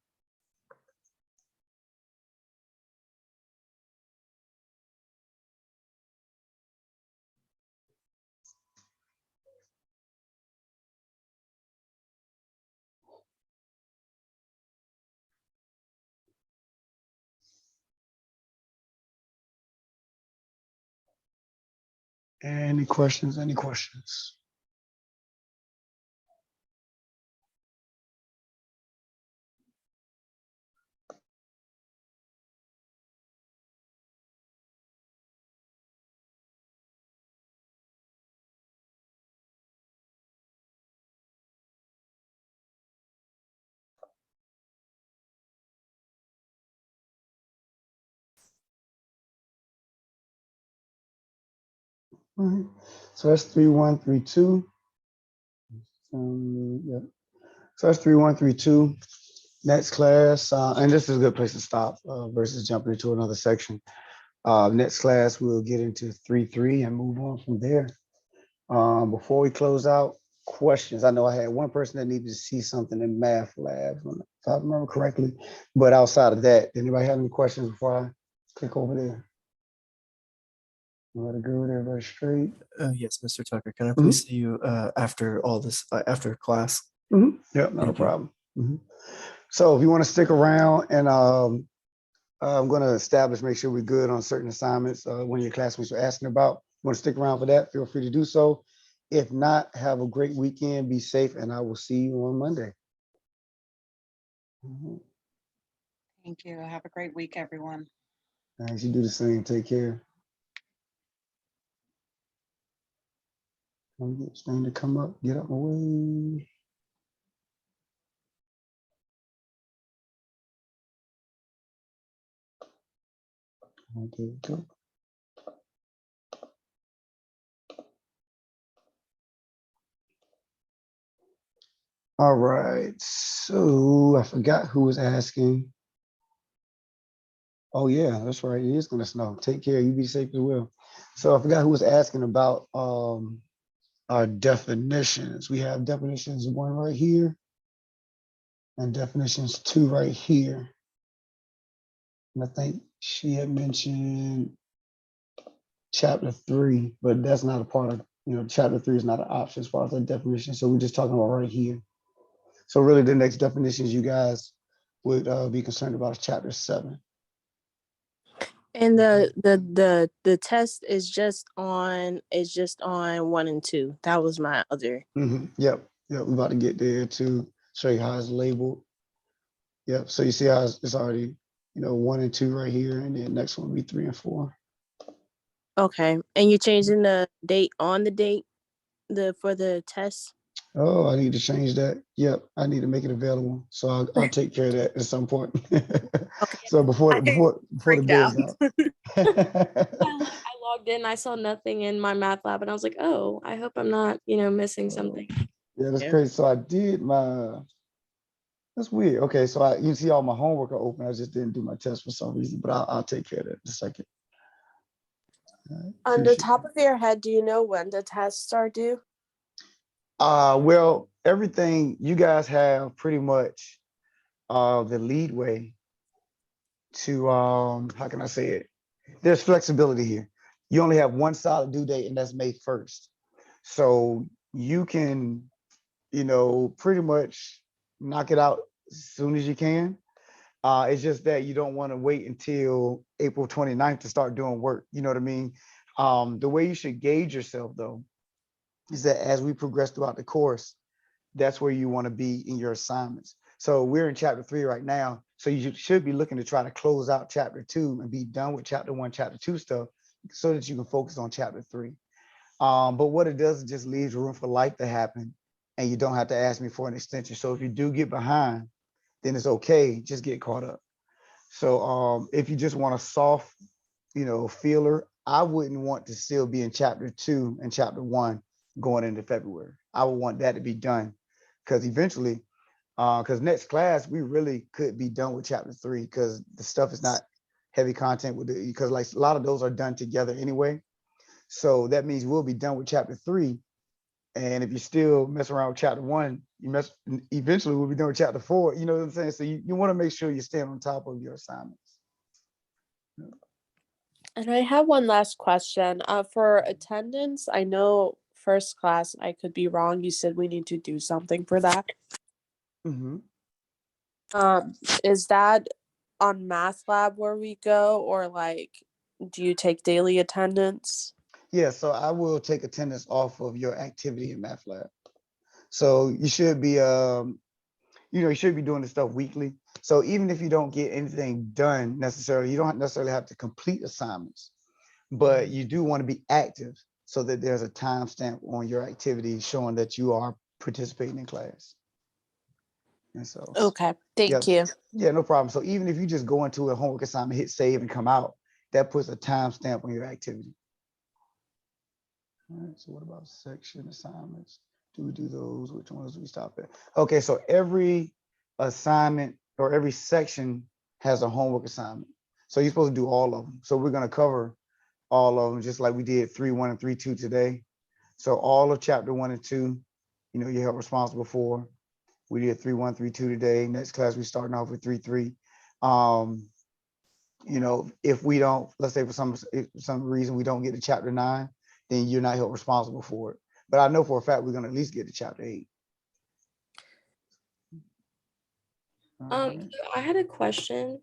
Any questions? Any questions? All right. So that's 3132. Yeah. So that's 3132. Next class, and this is a good place to stop versus jumping into another section. Next class, we'll get into 3.3 and move on from there. Before we close out, questions. I know I had one person that needed to see something in math lab, if I remember correctly. But outside of that, anybody have any questions before I click over there? Everybody good? Everybody straight? Yes, Mr. Tucker, can I please see you after all this, after class? Yep, not a problem. So if you want to stick around, and I'm going to make sure we're good on certain assignments one of your classmates were asking about. Want to stick around for that, feel free to do so. If not, have a great weekend, be safe, and I will see you on Monday. Mhm. Thank you. Have a great week, everyone. Thanks, you do the same, take care. Don't get Spain to come up, get out my way. Okay, go. All right, so I forgot who was asking. Oh yeah, that's right, it is gonna snow. Take care, you be safe as well. So I forgot who was asking about our definitions. We have definitions 1 right here and definitions 2 right here. And I think she had mentioned chapter 3, but that's not a part of, chapter 3 is not an option as far as the definition. So we're just talking about right here. So really the next definitions you guys would be concerned about is chapter 7. And the test is just on 1 and 2. That was my other. Yep, we're about to get there to show you how it's labeled. Yep, so you see how it's already, 1 and 2 right here, and then next one will be 3 and 4. Okay. And you're changing the date on the date for the test? Oh, I need to change that. Yep, I need to make it available. So I'll take care of that at some point. Okay. So before I the day is out. I logged in, I saw nothing in my math lab, and I was like, oh, I hope I'm not, missing something. Yeah, that's Yeah. crazy. So I did that's weird. Okay, so you see all my homework are open. I just didn't do my test for some reason, but I'll take care of that in a second. On the top of your head, do you know when the tests are due? Well, everything you guys have pretty much the leadway to how can I say it? There's flexibility here. You only have one solid due date, and that's May 1st. So you can, pretty much knock it out as soon as you can. It's just that you don't want to wait until April 29th to start doing work. You know what I mean? The way you should gauge yourself, though, is that as we progress throughout the course, that's where you want to be in your assignments. So we're in chapter 3 right now. So you should be looking to try to close out chapter 2 and be done with chapter 1, chapter 2 stuff so that you can focus on chapter 3. But what it does, it just leaves room for life to happen, and you don't have to ask me for an extension. So if you do get behind, then it's okay, just get caught up. So if you just want a soft, feeler, I wouldn't want to still be in chapter 2 and chapter 1 going into February. I would want that to be done because eventually, because next class, we really could be done with chapter 3 because the stuff is not heavy content because like a lot of those are done together anyway. So that means we'll be done with chapter 3. And if you still mess around with chapter 1, eventually we'll be done with chapter 4. You know what I'm saying? So you want to make sure you stay on top of your assignments. And I have one last question. For attendance, I know first class, I could be wrong. You said we need to do something for that. Mm-hmm. Is that on math lab where we go, or do you take daily attendance? Yeah, so I will take attendance off of your activity in math lab. So you should be, you should be doing this stuff weekly. So even if you don't get anything done necessarily, you don't necessarily have to complete assignments, but you do want to be active so that there's a timestamp on your activity showing that you are participating in class. And so, Okay, thank you. Yeah, no problem. So even if you just go into a homework assignment, hit save and come out, that puts a timestamp on your activity. All right, so what about section assignments? Do we do those? Which ones do we stop at? Okay, so every assignment or every section has a homework assignment. So you're supposed to do all of them. So we're going to cover all of them, just like we did 3.1 and 3.2 today. So all of chapter 1 and 2, you're held responsible for. We did 3.1, 3.2 today. Next class, we're starting off with 3.3. If we don't, let's say for some reason we don't get to chapter 9, then you're not held responsible for it. But I know for a fact we're going to at least get to chapter 8. I had a question.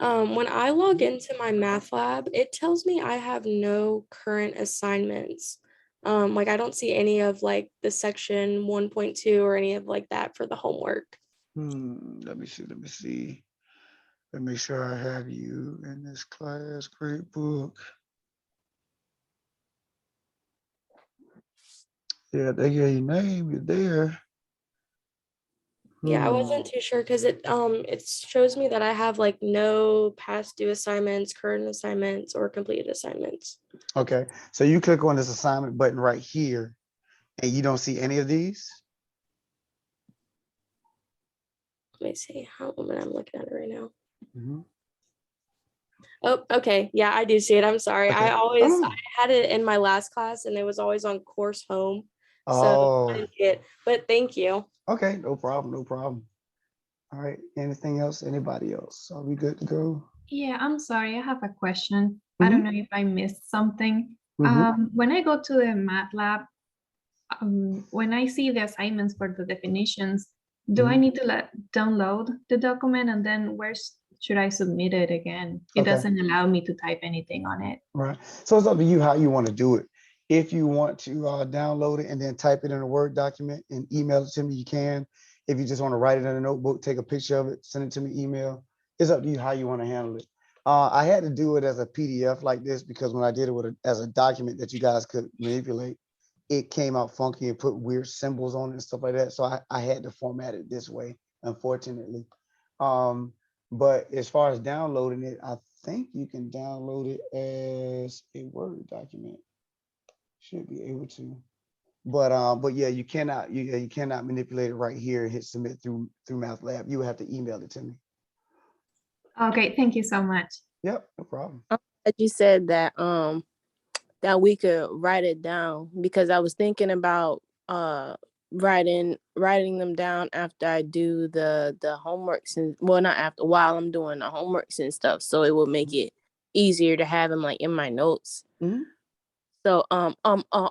When I log into my math lab, it tells me I have no current assignments. Like I don't see any of like the section 1.2 or any of like that for the homework. Let me see. Let me see. Let me make sure I have you in this class. Great book. Yeah, they gave your name. You're there. Yeah, I wasn't too sure because it shows me that I have like no past due assignments, current assignments, or completed assignments. Okay, so you click on this assignment button right here, and you don't see any of these. Let me see how I'm looking at it right now. Mhm. Oh, okay. Yeah, I do see it. I'm sorry. Okay. I had it in my last class and it was always on course home. So I Oh, didn't see it, but thank you. okay, no problem, no problem. All right, anything else? Anybody else? Are we good to go? Yeah, I'm sorry. I have a question. I don't know if I missed something. Mhm. When I go to the MATLAB, when I see the assignments for the definitions, do I Mhm. need to download the document and then should I submit it again? It Okay. doesn't allow me to type anything on it. Right. So it's up to you how you want to do it. If you want to download it and then type it in a Word document and email it to me, you can. If you just want to write it in a notebook, take a picture of it, send it to me, email. It's up to you how you want to handle it. I had to do it as a PDF like this because when I did it as a document that you guys could manipulate, it came out funky and put weird symbols on it and stuff like that. So I had to format it this way, unfortunately. But as far as downloading it, I think you can download it as a Word document. Should be able to. But yeah, you cannot manipulate it right here and hit submit through MathLab. You have to email it to me. Okay, thank you so much. Yep, no problem. That you said that that we could write it down because I was thinking about writing them down after I do the homeworks and not after while I'm doing the homeworks and stuff, so it will make it easier to have them like in my notes. Mhm. So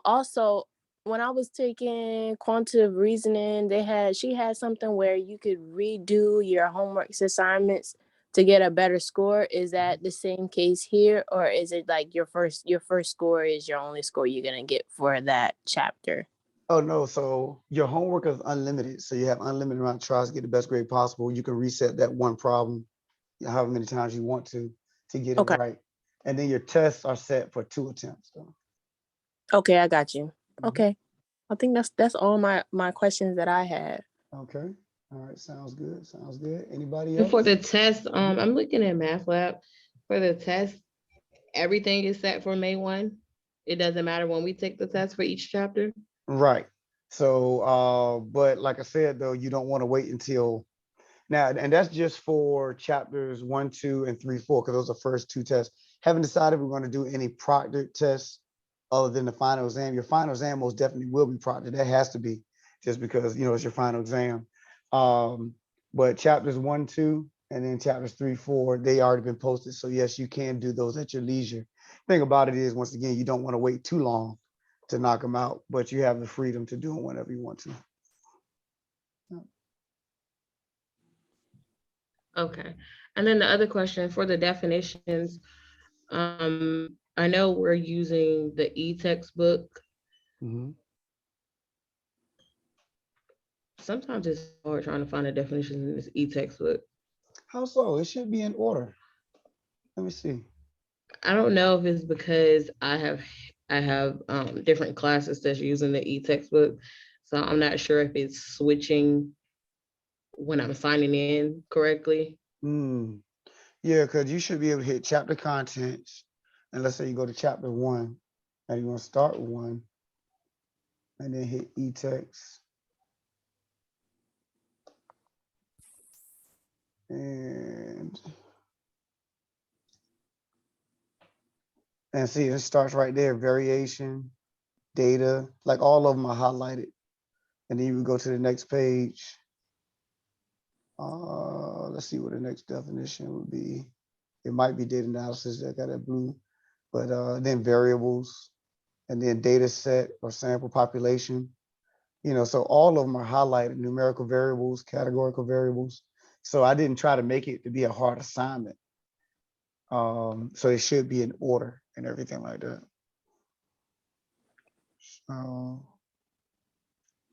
also when I was taking quantitative reasoning, she had something where you could redo your homeworks assignments to get a better score. Is that the same case here, or is it like your first score is your only score you're gonna get for that chapter? Oh no, so your homework is unlimited. So you have unlimited amount of tries to get the best grade possible. You can reset that one problem however many times you want to get it Okay. right. And then your tests are set for 2 attempts. So. Okay, I got you. Mhm. Okay. I think that's all my questions that I had. Okay. All right. Sounds good. Sounds good. Anybody And else? for the test, I'm looking at MathLab. For the test, everything is set for May 1. It doesn't matter when we take the test for each chapter. Right. So, but like I said, though, you don't want to wait until now, and that's just for chapters 1, 2, and 3, 4, because those are first 2 tests. Haven't decided if we're going to do any proctored tests other than the final exam. Your final exam most definitely will be proctored. That has to be just because, it's your final exam. But chapters 1, 2, and then chapters 3, 4, they already been posted. So yes, you can do those at your leisure. Thing about it is, once again, you don't want to wait too long to knock them out, but you have the freedom to do them whenever you want to. Okay. And then the other question for the definitions, I know we're using the e-textbook. Mhm. Sometimes it's hard trying to find a definition in this e-textbook. How so? It should be in order. Let me see. I don't know if it's because I have different classes that's using the e-textbook. So I'm not sure if it's switching when I'm signing in correctly. Yeah, because you should be able to hit chapter contents. And let's say you go to chapter 1, and you want to start with 1, and then hit e-text. And see, it starts right there, variation, data, like all of them are highlighted. And then you would go to the next page. Let's see what the next definition would be. It might be data analysis that got that blue, but then variables, and then data set or sample population. So all of them are highlighted, numerical variables, categorical variables. So I didn't try to make it to be a hard assignment. So it should be in order and everything like that.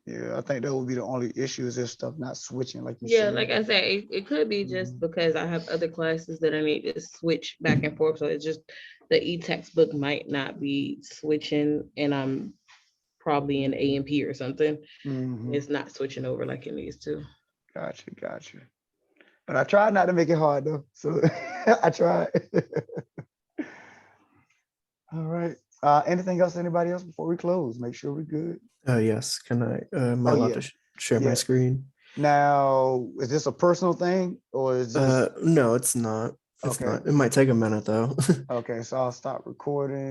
Yeah, I think that would be the only issue is this stuff not switching like you Yeah, said. like I said, it could be just Mhm. because I have other classes that I need to switch back and forth. So it's just the e-textbook might not be switching and I'm probably in A&P or something. Mhm. It's not switching over like it needs to. Gotcha. But I tried not to make it hard though. So I tried. All right. Anything else, anybody else before we close? Make sure we're good. Yes, can I, am I Oh, allowed yeah. to share my Yeah. screen? Now, is this a personal thing or is this No, it's not. It's okay? not. It might take a minute though. Okay, so I'll stop recording.